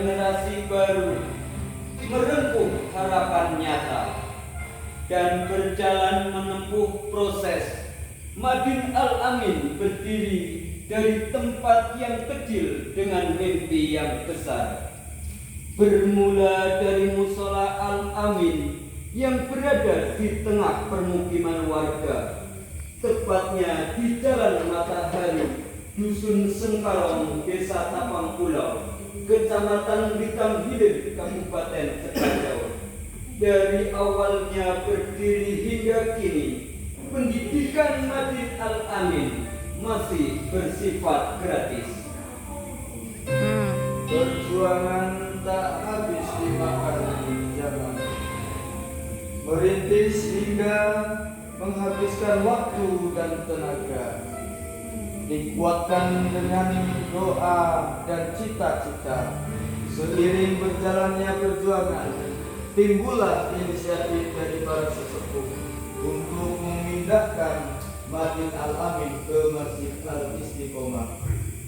generasi baru merengkuh harapan nyata dan berjalan menempuh proses. Madin Al-Amin berdiri dari tempat yang kecil dengan mimpi yang besar. Bermula dari Musola Al-Amin yang berada di tengah permukiman warga, tepatnya di Jalan Matahari, Dusun Sengkarong, Desa Tapang Pulau, Kecamatan Litang Hilir, Kabupaten Sekarjau. Dari awalnya berdiri hingga kini, pendidikan Madin Al-Amin masih bersifat gratis. Perjuangan tak habis dimakan zaman, merintis hingga menghabiskan waktu dan tenaga, dikuatkan dengan doa dan cita-cita. Seiring berjalannya perjuangan, timbullah inisiatif dari para sesepuh untuk memindahkan Madin Al-Amin ke Masjid Al-Istiqomah.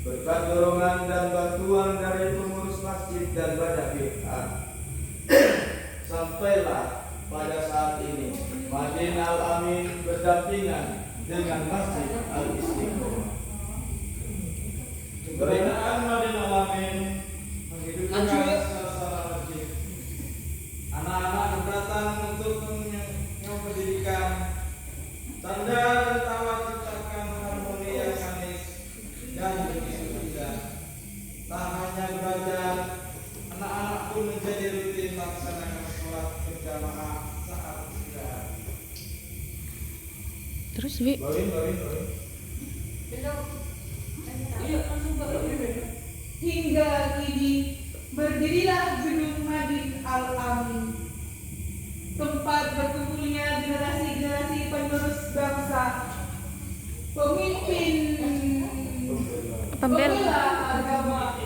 Berkat dorongan dan bantuan dari pengurus masjid dan banyak pihak, sampailah pada saat ini Madin Al-Amin berdampingan dengan Masjid Al-Istiqomah. Keberadaan Madin Al-Amin menghidupkan suasana masjid. Anak-anak datang untuk pendidikan. Tanda tawa ciptakan harmoni yang manis dan begitu indah. Tak hanya belajar, anak-anak pun menjadi rutin melaksanakan sholat berjamaah saat istirahat. Terus Wi? Hingga kini berdirilah gedung Madin Al-Amin, tempat berkumpulnya generasi-generasi penerus bangsa, pemimpin pembela agama,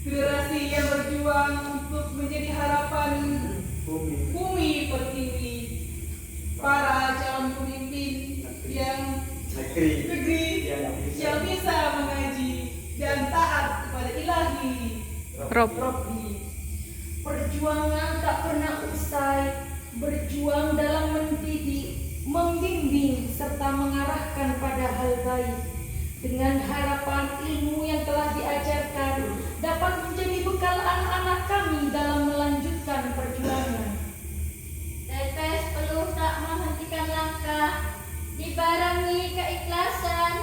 generasi yang berjuang untuk menjadi harapan bumi pertiwi, para calon pemimpin yang negeri yang bisa mengaji dan taat kepada Ilahi Robbi. Perjuangan tak pernah usai, berjuang dalam mendidik, membimbing serta mengarahkan pada hal baik, dengan harapan ilmu yang telah diajarkan dapat menjadi bekal anak-anak kami dalam melanjutkan perjuangan. Tetes peluh tak menghentikan langkah, dibarengi keikhlasan,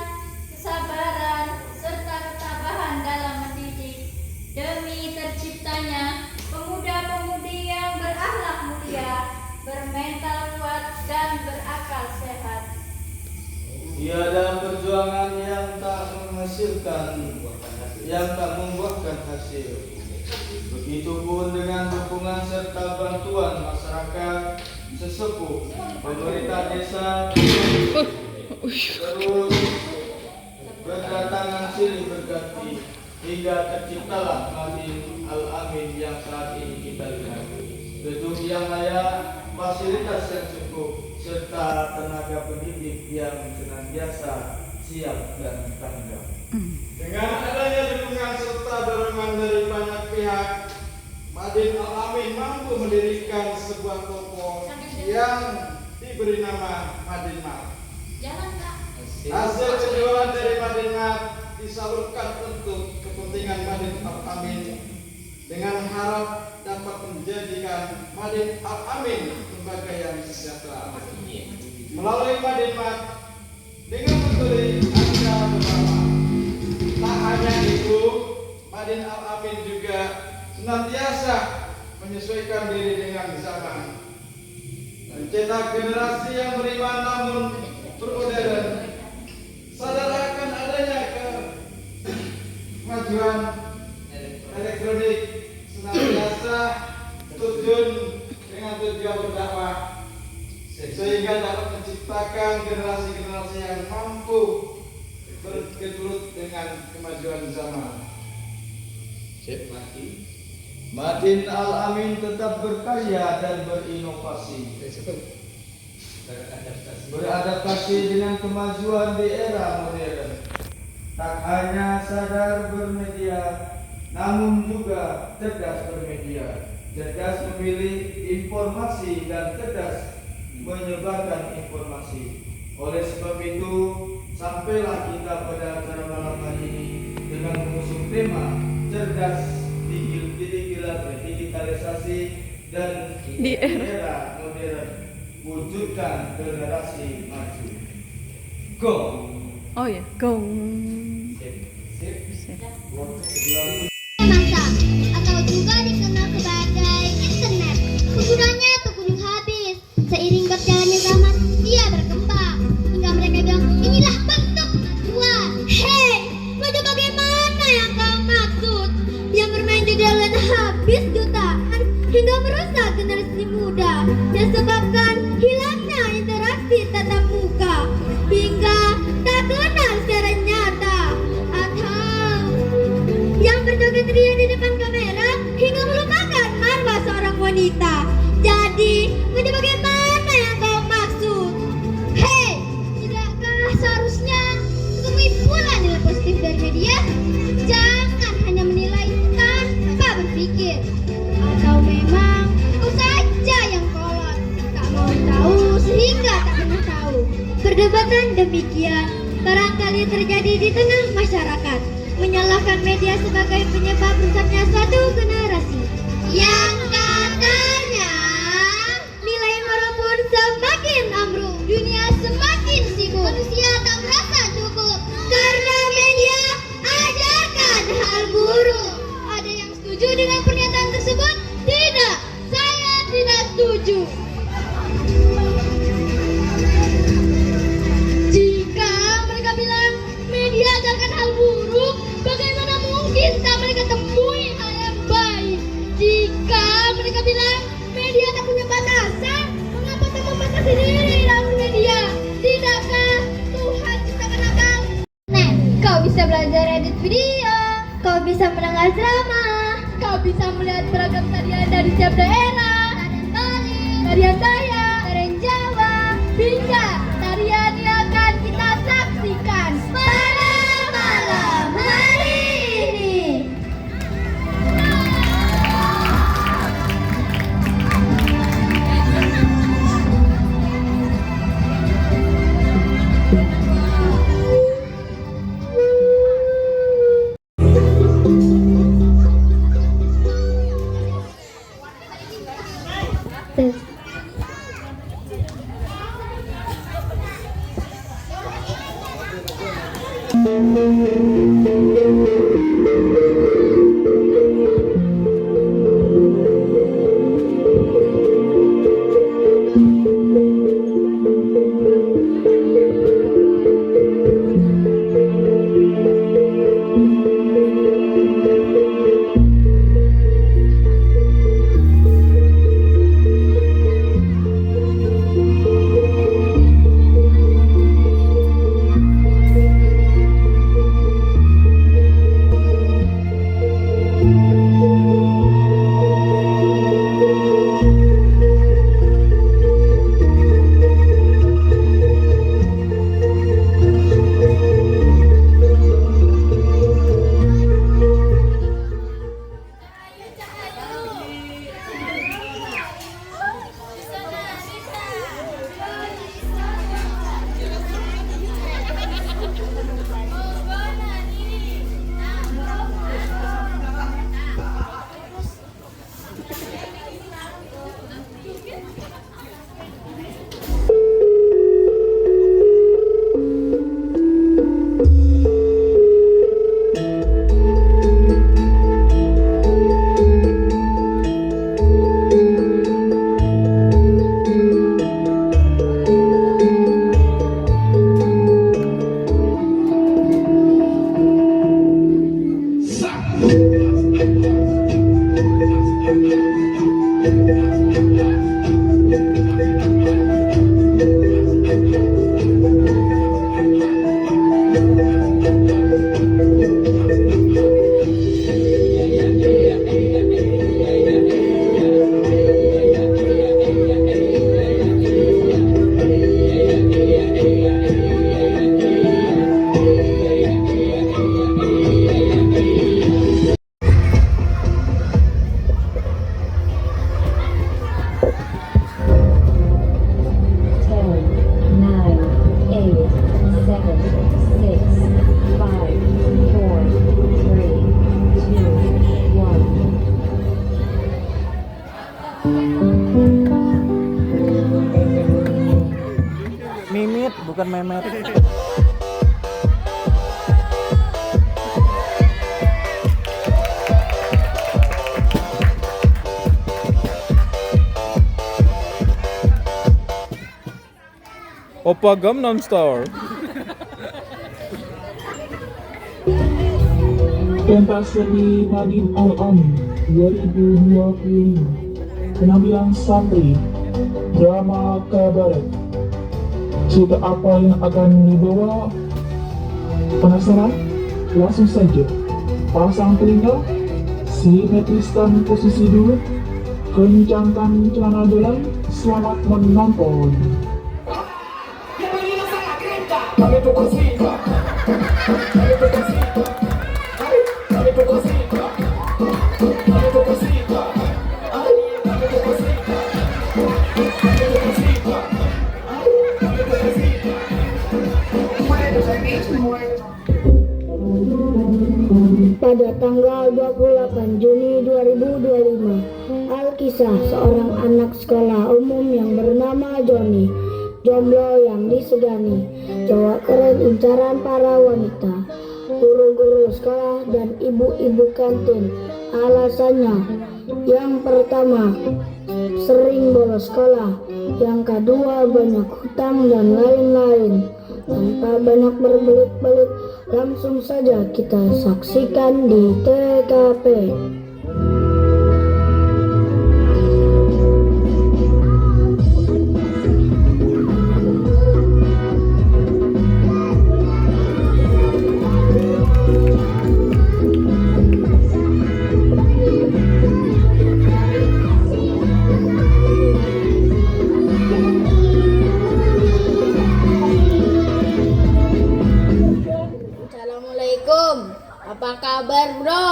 kesabaran, serta ketabahan dalam mendidik, demi terciptanya pemuda-pemudi yang berakhlak mulia, bermental kuat, dan berakal sehat. Ia dalam perjuangan yang tak membuahkan hasil. Begitupun dengan dukungan serta bantuan masyarakat, sesepuh, pemerintah desa, terus berdatangan silih berganti hingga terciptalah Madin Al-Amin yang saat ini kita lihat. Gedung yang layak, fasilitas yang cukup, serta tenaga pendidik yang senantiasa siap dan tanggap. Dengan adanya dukungan serta dorongan dari banyak pihak, Madin Al-Amin mampu mendirikan sebuah toko yang diberi nama Madin Mart. Hasil penjualan dari Madin Mart disalurkan untuk kepentingan Madin Al-Amin dengan harap dapat menjadikan Madin Al-Amin lembaga yang sejahtera. Melalui Madin Mart dengan memberi angka bersama. Tak hanya itu, Madin Al-Amin juga senantiasa menyesuaikan diri dengan zaman, mencetak generasi yang beriman namun bermodern, sadar akan adanya kemajuan elektronik, senantiasa terjun dengan tujuan berdakwah, sehingga dapat menciptakan generasi-generasi yang mampu bergelut dengan kemajuan zaman. Madin Al-Amin tetap berkarya dan berinovasi, beradaptasi dengan kemajuan di era modern. Tak hanya sadar bermedia, namun juga cerdas bermedia, cerdas memilih informasi dan cerdas menyebarkan informasi. Oleh sebab itu, sampailah kita pada acara malam hari ini dengan mengusung tema cerdas digitalisasi dan di era modern, wujudkan generasi maju. Go. Oh ya, go. Masa atau juga dikenal sebagai internet. Penggunanya tak kunjung habis. Seiring berjalannya zaman, dia berkembang hingga mereka bilang inilah bentuk kemajuan. Hei, maju bagaimana yang kau maksud? Yang bermain di dalam habis jutaan hingga merusak generasi muda dan sebabkan hilangnya interaksi tatap muka hingga tak kenal secara nyata, atau yang berjoget ria di depan kamera hingga melupakan marwah seorang wanita. Jadi, maju bagaimana yang kau maksud? Hei, tidakkah seharusnya temui pula nilai positif dari media? Jangan hanya menilai tanpa berpikir. Atau memang kau saja yang kolot, tak mau tahu sehingga tak pernah tahu. Perdebatan demikian barangkali terjadi di tengah masyarakat, menyalahkan media sebagai penyebab rusaknya suatu generasi yang katanya nilai moral pun semakin ambruk, dunia semakin sibuk, manusia tak merasa cukup karena media ajarkan hal buruk. Ada yang setuju dengan pernyataan tersebut? Tidak, saya tidak setuju. Jika mereka bilang media ajarkan hal buruk, bagaimana mungkin tak mereka temui hal yang baik? Jika mereka bilang media tak punya batasan, mengapa tak membatasi diri dalam media? Tidakkah Tuhan ciptakan akal? Nah, kau bisa belajar edit video, kau bisa mendengar drama, kau bisa melihat beragam tarian dari setiap daerah, tarian Bali, tarian Dayak, tarian Jawa, hingga tarian yang akan kita saksikan pada malam hari ini. Mimit bukan memet. Oppa Gangnam Style. Pentas seni Nadine Al-Amin 2025. Penampilan santri drama kabaret. Cerita apa yang akan dibawa? Penasaran? Langsung saja pasang telinga, simetriskan posisi duduk, kencangkan celana dalam. Selamat menonton. Pada tanggal 28 Juni 2025, Alkisah, seorang anak sekolah umum yang bernama Joni, jomblo yang disegani, cowok keren incaran para wanita, guru-guru sekolah dan ibu-ibu kantin. Alasannya, yang pertama, sering bolos sekolah, yang kedua banyak hutang dan lain-lain. Tanpa banyak berbelit-belit, langsung saja kita saksikan di TKP. Assalamualaikum. Apa kabar, bro?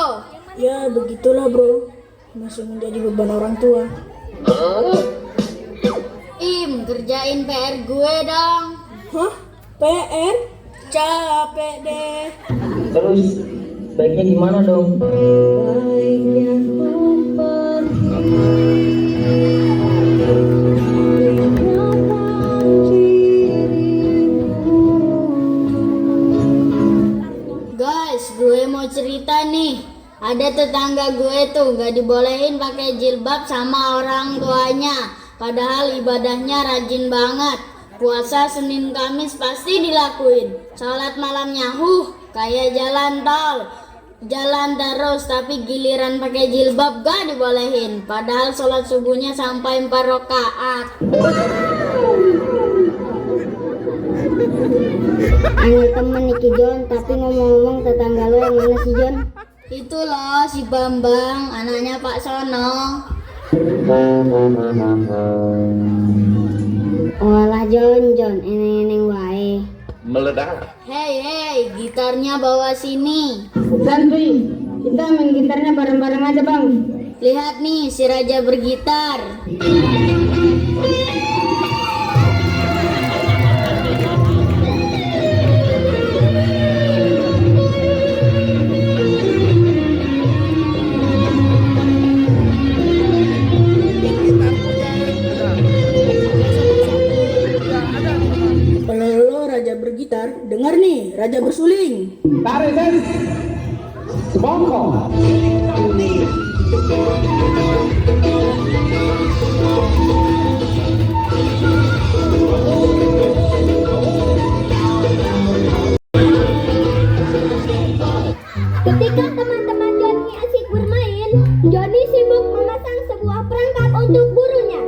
Ya begitulah bro, masih menjadi beban orang tua. Kerjain PR gue dong. Hah? PR? Capek deh. Terus baiknya gimana dong? Baiknya Guys, gue mau cerita nih. Ada tetangga gue tuh gak dibolehin pakai jilbab sama orang tuanya. Padahal ibadahnya rajin banget. Puasa Senin Kamis pasti dilakuin. Sholat malamnya kayak jalan tol. Jalan terus tapi giliran pakai jilbab gak dibolehin. Padahal sholat subuhnya sampai 4 rakaat. Aneh temen Niki John, tapi ngomong-ngomong tetangga lo yang mana sih John? Itu loh si Bambang, anaknya Pak Sono. Walah John, eneng-eneng wae. Meledak. Hei, gitarnya bawa sini. Santuy, kita main gitarnya bareng-bareng aja bang. Lihat nih si Raja bergitar. Kalau lo Raja bergitar, dengar nih Raja bersuling. Tarik ses. Bongkok. Ketika teman-teman Joni asik bermain, Joni sibuk memasang sebuah perangkap untuk gurunya.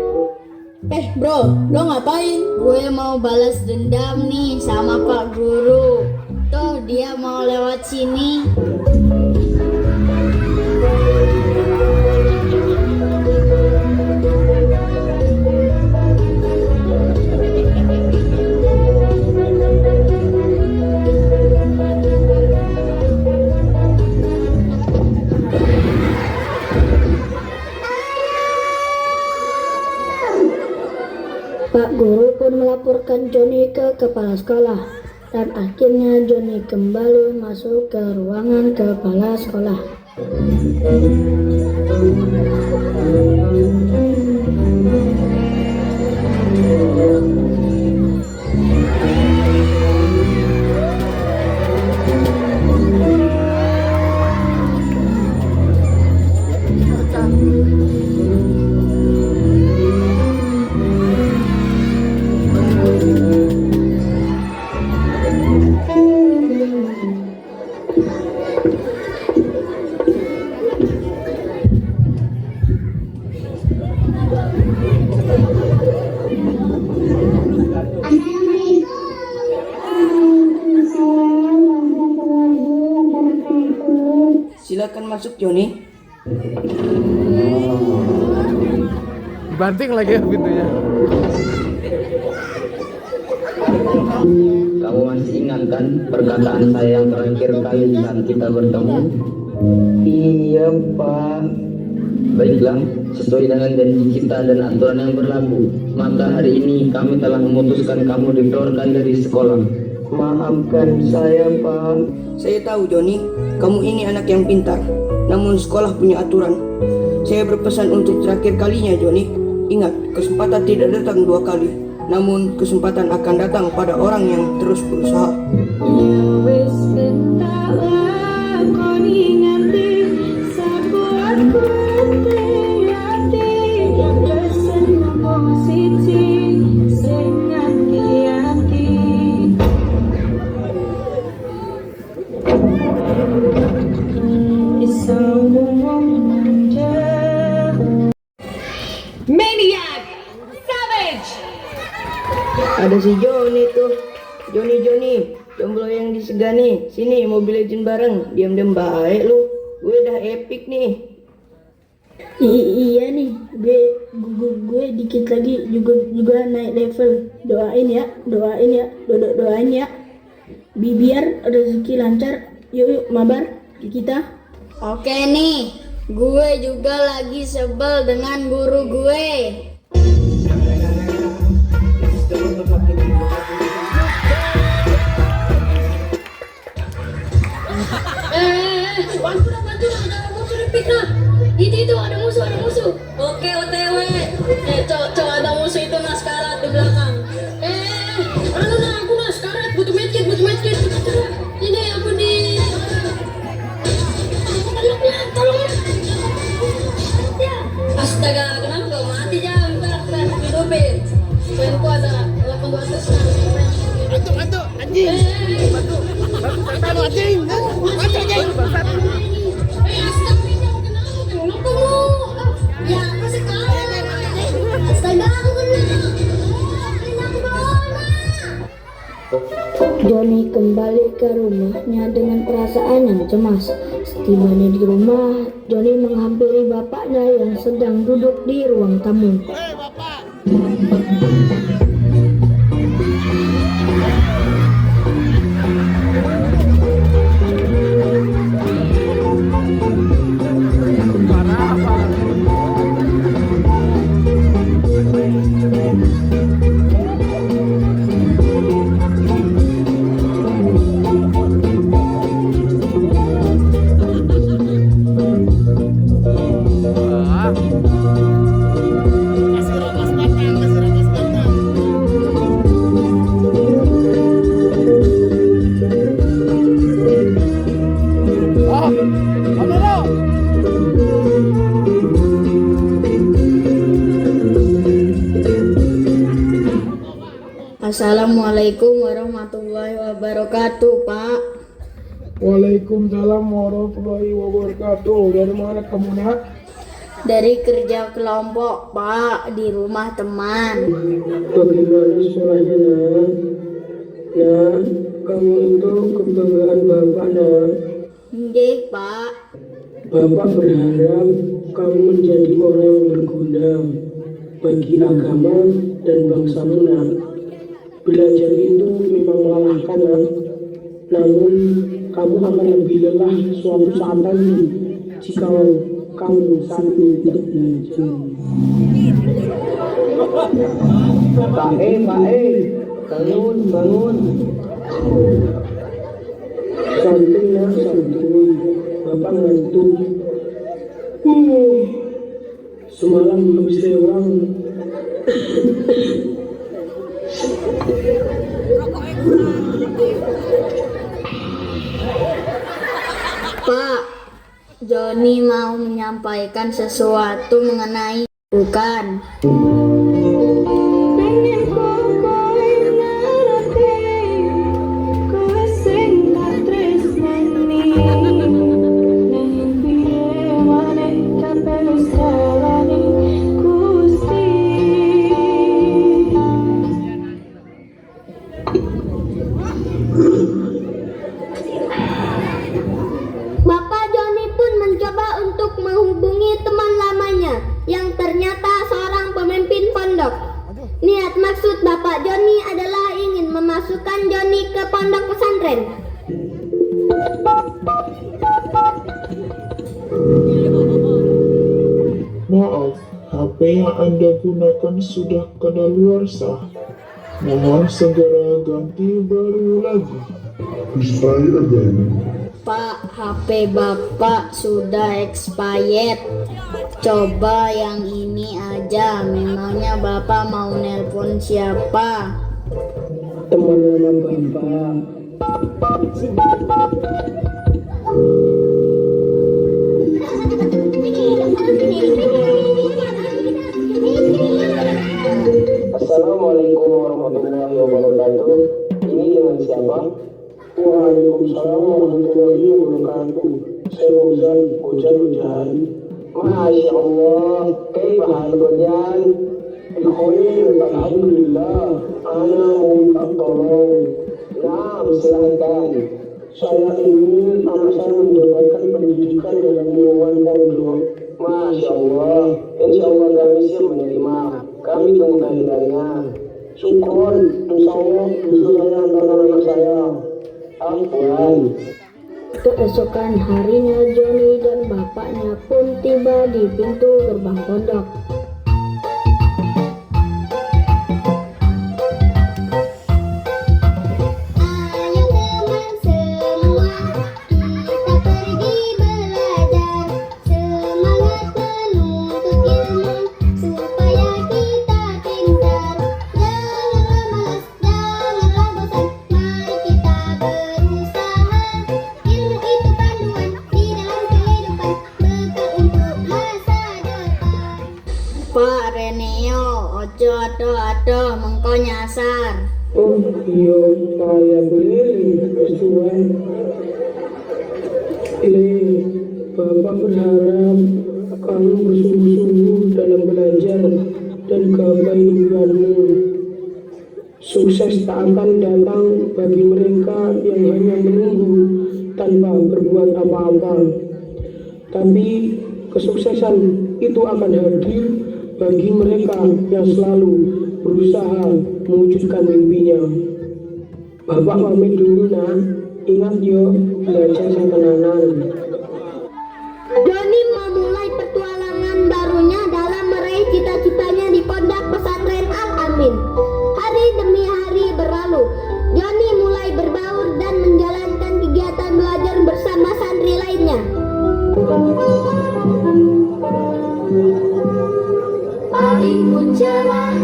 Bro, lo ngapain? Gue mau balas dendam nih sama Pak Guru. Tuh dia mau lewat sini. Pak Guru pun melaporkan Joni ke kepala sekolah. Dan akhirnya Joni kembali masuk ke ruangan kepala sekolah. Joni? Dibanting lagi ya pintunya. Kamu masih ingat kan perkataan saya yang terakhir kali saat kita bertemu? Iya, Pak. Baiklah, sesuai dengan janji kita dan aturan yang berlaku, maka hari ini kami telah memutuskan kamu dikeluarkan dari sekolah. Maafkan saya, Pak. Saya tahu Joni, kamu ini anak yang pintar. Namun sekolah punya aturan. Saya berpesan untuk terakhir kalinya Joni. Ingat, kesempatan tidak datang 2 kali. Namun kesempatan akan datang pada orang yang terus berusaha. Maniac! Savage! Ada si Joni tuh. Joni, jomblo yang disegani. Sini Mobile Legends bareng. Diam-diam baik lu. Gue dah epic nih. Iya nih, gue dikit lagi juga naik level. Doain ya, doain ya. Biar rezeki lancar. Yuk mabar kita. Oke nih, gue juga lagi sebel dengan guru gue. Bantu ada musuh di fitnah. Itu ada musuh. Oke, OTW. Cowok ada musuh itu naskarat di belakang. Aku naskarat butuh medkit. Ini aku di tolong. Astaga, kenapa kau mati jam? Bentar, hidupin. Poinku ada 800. Bantu, anjing. Bantu, anjing. Ya, apa sekarang? Astaga, aku kena. Joni kembali ke rumahnya dengan perasaan yang cemas. Setibanya di rumah, Joni menghampiri bapaknya yang sedang duduk di ruang tamu. Assalamualaikum warahmatullahi wabarakatuh, Pak. Waalaikumsalam warahmatullahi wabarakatuh. Dari mana kamu nak? Dari kerja kelompok, Pak, di rumah teman. Bagaimana sekolahnya nak? Nah, kamu itu kebanggaan bapak nak. Nggih, Pak. Bapak berharap kamu menjadi orang yang berguna bagi agama dan bangsamu nak. Belajar itu memang melelahkan, namun kamu akan lebih lelah suatu saat nanti jika kamu sanggup untuk belajar. Pak bangun. Santai nak, santai. Bapak ngantuk. Semalam belum sewang. Pak, Joni mau menyampaikan sesuatu mengenai bukan. Bapak Joni pun mencoba pesantren. Maaf, HP yang Anda gunakan sudah kadaluarsa. Mohon segera ganti baru lagi. Pak, HP Bapak sudah expired. Coba yang ini aja. Memangnya Bapak mau nelpon siapa? Teman lama Bapak. Assalamualaikum warahmatullahi wabarakatuh. Ini dengan siapa? Waalaikumsalam warahmatullahi wabarakatuh. Saya Fauzan Hujan. Masya Allah, kaifa halnya? Bikhair, alhamdulillah. Ana mau minta tolong. Nah, silahkan. Saya ingin anak saya mendapatkan pendidikan dalam lingkungan pondok. Masya Allah, insya Allah kami siap menerima. Kami tunggu kehadirannya. Syukur, insya Allah bisa saya antarkan anak saya. Afwan. Keesokan harinya Joni dan bapaknya pun tiba di pintu gerbang pondok. Ayo teman semua, kita pergi belajar. Semangat menuntut ilmu, supaya kita pintar. Janganlah malas, janganlah bosan, mari kita berusaha. Ilmu itu panduan di dalam kehidupan, bekal untuk masa depan. Pak Reneo, ojo ado-ado mengko nyasar. Oh iya, saya beli sesuai. Bapak berharap kamu bersungguh-sungguh dalam belajar dan gapai impianmu. Sukses tak akan datang bagi mereka yang hanya menunggu tanpa berbuat apa-apa. Tapi kesuksesan itu akan hadir bagi mereka yang selalu berusaha mewujudkan mimpinya. Bapak pamit dulu nak, ingat yo belajar sama tenanan. Joni memulai petualangan barunya dalam meraih cita-citanya di pondok pesantren Al-Amin. Hari demi hari berlalu, Joni mulai berbaur dan menjalankan kegiatan belajar bersama santri lainnya. Pagi pun cerah,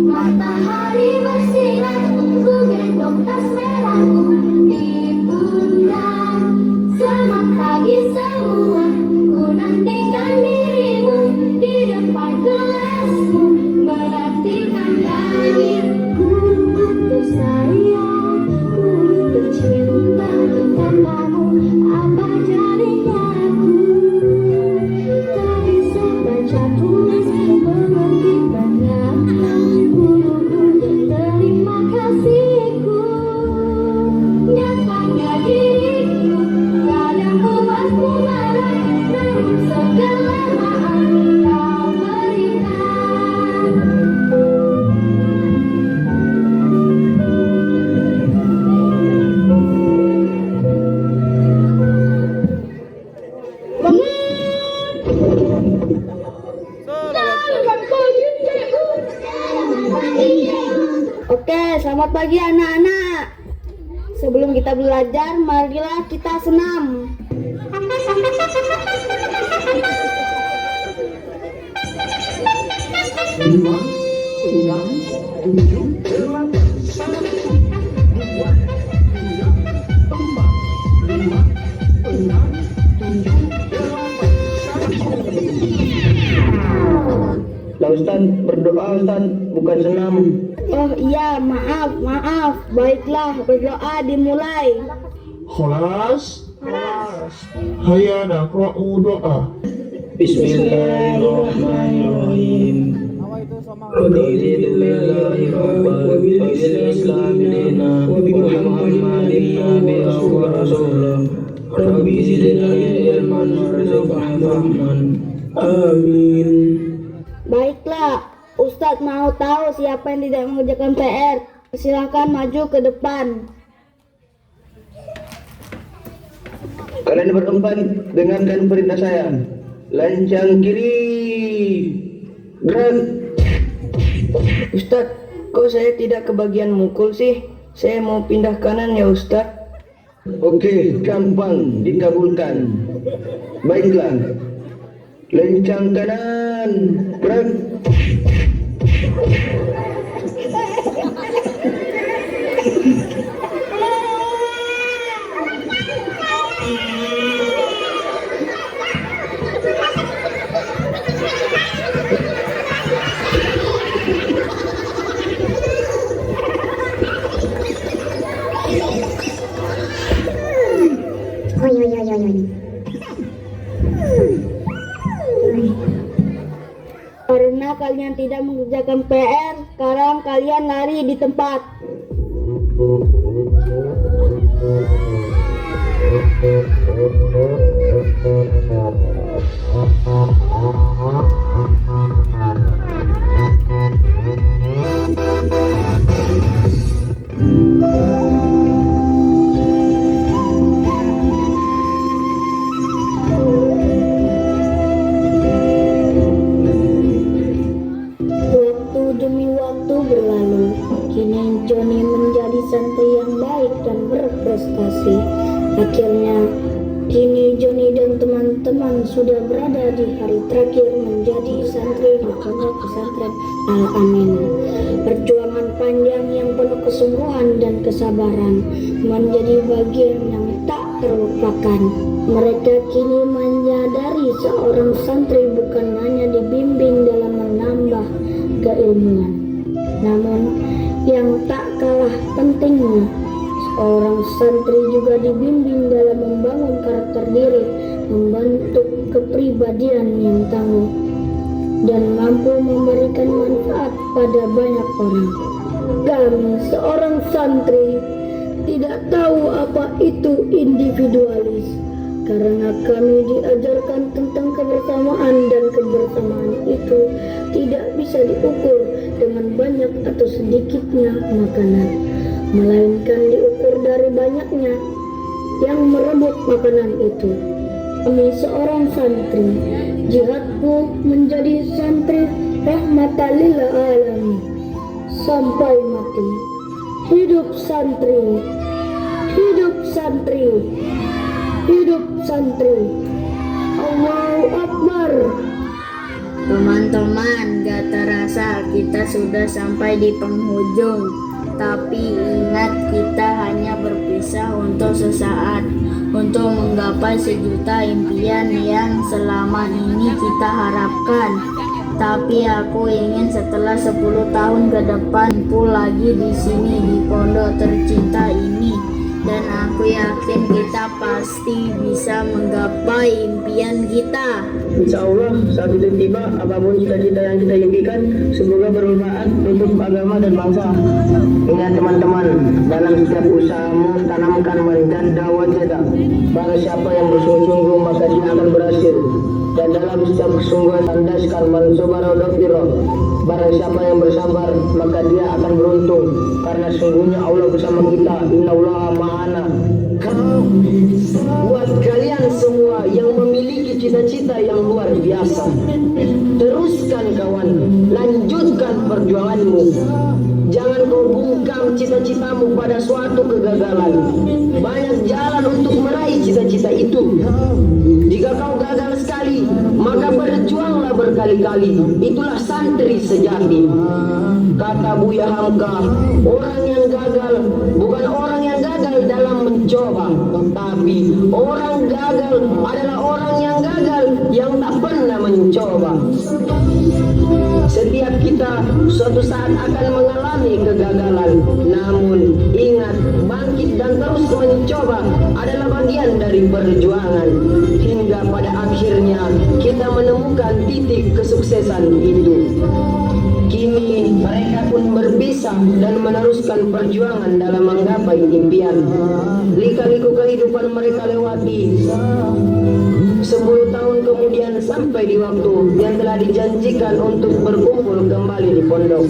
matahari bersinar, ku gendong tas merahku di pundak. Selamat pagi semua, ku nantikan dirimu di depan kelasmu, menantikan lahirku. Ku sayang, ku tercinta, tanpamu apa jadinya aku? Tak bisa baca tulis, mengerti banyak guruku, terima kasihku. Nyatanya diriku kadang membuatku marah, namun segala maaf kau berikan. Oke, selamat pagi anak-anak. Sebelum kita belajar, marilah kita senam. Lah Ustaz, berdoa Ustaz, bukan senam. Oh iya, maaf. Baiklah, berdoa dimulai. Khalas. Hayya naqra'u doa. Bismillahirrahmanirrahim. Raditu billahi rabban wa bil islami dinan wa bi Muhammadin nabiyyan wa rasulan. Rabbi zidni ilman warzuqni fahman. Amin. Baiklah, Ustadz mau tahu siapa yang tidak mengerjakan PR. Silakan maju ke depan. Kalian berempat dengarkan perintah saya. Lancang kiri, gerak. Ustadz, kok saya tidak kebagian mukul sih? Saya mau pindah kanan ya Ustadz. Oke, gampang dikabulkan. Baiklah. Lencang kanan, gerak. Karena kalian tidak mengerjakan PR, sekarang kalian lari di tempat. Waktu demi waktu berlalu, kini Johnny menjadi santri yang baik dan berprestasi. Akhirnya, kini Johnny dan teman-teman sudah berada di hari terakhir menjadi santri di pondok pesantren Al-Amin. Perjuangan panjang yang penuh kesungguhan dan kesabaran menjadi bagian yang tak terlupakan. Mereka kini menyadari seorang santri bukan hanya dibimbing dalam menambah keilmuan, namun yang tak kalah pentingnya, seorang santri juga dibimbing dalam membangun karakter diri, membentuk kepribadian yang tangguh, dan mampu memberikan manfaat pada banyak orang. Kami seorang santri tidak tahu apa itu individualis, karena kami diajarkan tentang kebersamaan, dan kebersamaan itu tidak bisa diukur dengan banyak atau sedikitnya makanan, melainkan diukur dari banyaknya yang merebut makanan itu. Kami seorang santri, jihadku menjadi santri rahmatan lil alamin sampai mati. Hidup santri, hidup santri, hidup santri. Allahu Akbar. Teman-teman, gak terasa kita sudah sampai di penghujung. Tapi ingat, kita hanya berpisah untuk sesaat, untuk menggapai sejuta impian yang selama ini kita harapkan. Tapi aku ingin setelah 10 tahun ke depan kumpul lagi di sini, di pondok tercinta ini. Dan aku yakin kita pasti bisa menggapai impian kita. Insya Allah saat itu tiba, apapun cita-cita yang kita impikan, semoga bermanfaat untuk agama dan bangsa. Ingat teman-teman, dalam setiap usahamu tanamkan manjada wajada. Barang siapa yang bersungguh-sungguh maka dia akan berhasil. Dan dalam setiap kesungguhan tandaskan mansobarodokiro. Barang siapa yang bersabar maka dia akan beruntung, karena sungguhnya Allah bersama kita. Innallaha ma'ana. Buat kalian semua yang memiliki cita-cita yang luar biasa, teruskan kawan, lanjutkan perjuanganmu. Jangan kau bungkam cita-citamu pada suatu kegagalan. Banyak jalan untuk meraih cita-cita itu. Jika kau gagal sekali, maka berjuanglah berkali-kali. Itulah santri sejati. Kata Buya Hamka, orang yang gagal bukan orang yang gagal dalam mencoba, tapi orang gagal adalah orang yang gagal yang tak pernah mencoba. Setiap kita suatu saat akan mengalami kegagalan, namun ingat, bangkit dan terus mencoba adalah bagian dari perjuangan, hingga pada akhirnya kita menemukan titik kesuksesan itu. Kini mereka pun berpisah dan meneruskan perjuangan dalam menggapai impian. Lika-liku kehidupan mereka lewati. 10 tahun kemudian sampai di waktu yang telah dijanjikan untuk berkumpul kembali di pondok.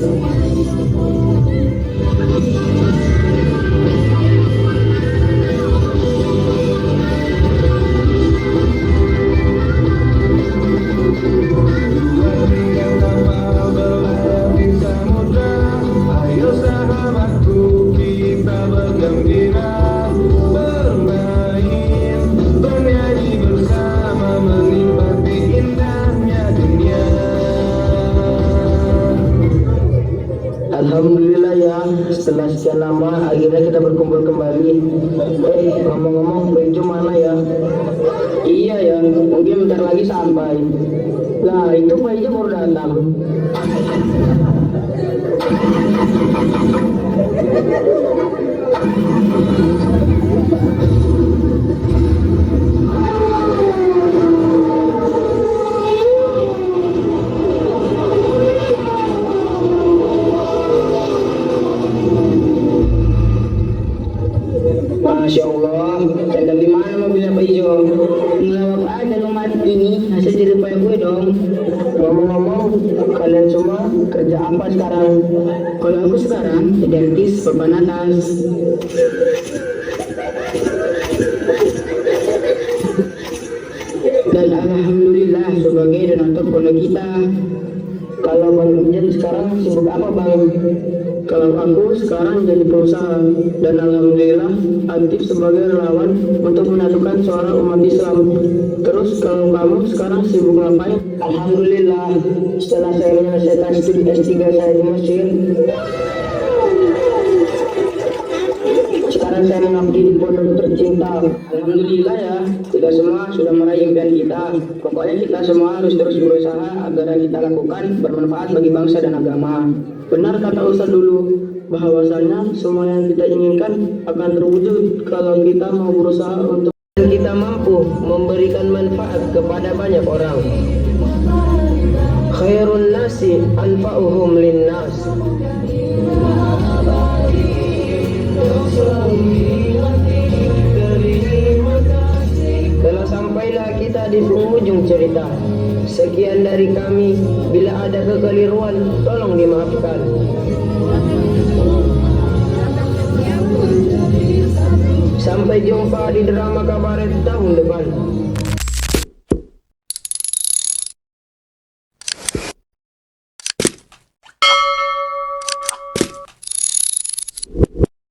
Alhamdulillah ya, setelah sekian lama akhirnya kita berkumpul kembali. Ngomong-ngomong, Bejo mana ya? Iya ya, mungkin bentar lagi sampai. Lah itu Bejo baru datang. Masya Allah, cendol di mana mobilnya Pak Ijo? Ngelawak aja nomad ini, hasil jadi payah gue dong. Ngomong-ngomong, kalian semua kerja apa sekarang? Kalau aku sekarang jadi artis papan atas. Dan alhamdulillah sebagai donatur pondok kita. Kalau Bang Jen sekarang sibuk apa Bang? Kalau aku sekarang jadi pengusaha dan alhamdulillah aktif sebagai relawan untuk menyatukan suara umat Islam. Terus kalau kamu sekarang sibuk ngapain? Alhamdulillah setelah saya menyelesaikan studi S3 saya di Mesir, sekarang saya mengabdi di pondok tercinta. Alhamdulillah ya, kita semua sudah meraih impian kita. Pokoknya kita semua harus terus berusaha agar yang kita lakukan bermanfaat bagi bangsa dan agama. Benar kata Ustaz dulu, bahwasanya semua yang kita inginkan akan terwujud kalau kita mau berusaha untuk dan kita mampu memberikan manfaat kepada banyak orang. Khairun nasi anfa'uhum linnas. Telah sampailah kita di penghujung cerita. Sekian dari kami. Bila ada kekeliruan, tolong dimaafkan. Sampai jumpa di drama kabaret tahun depan.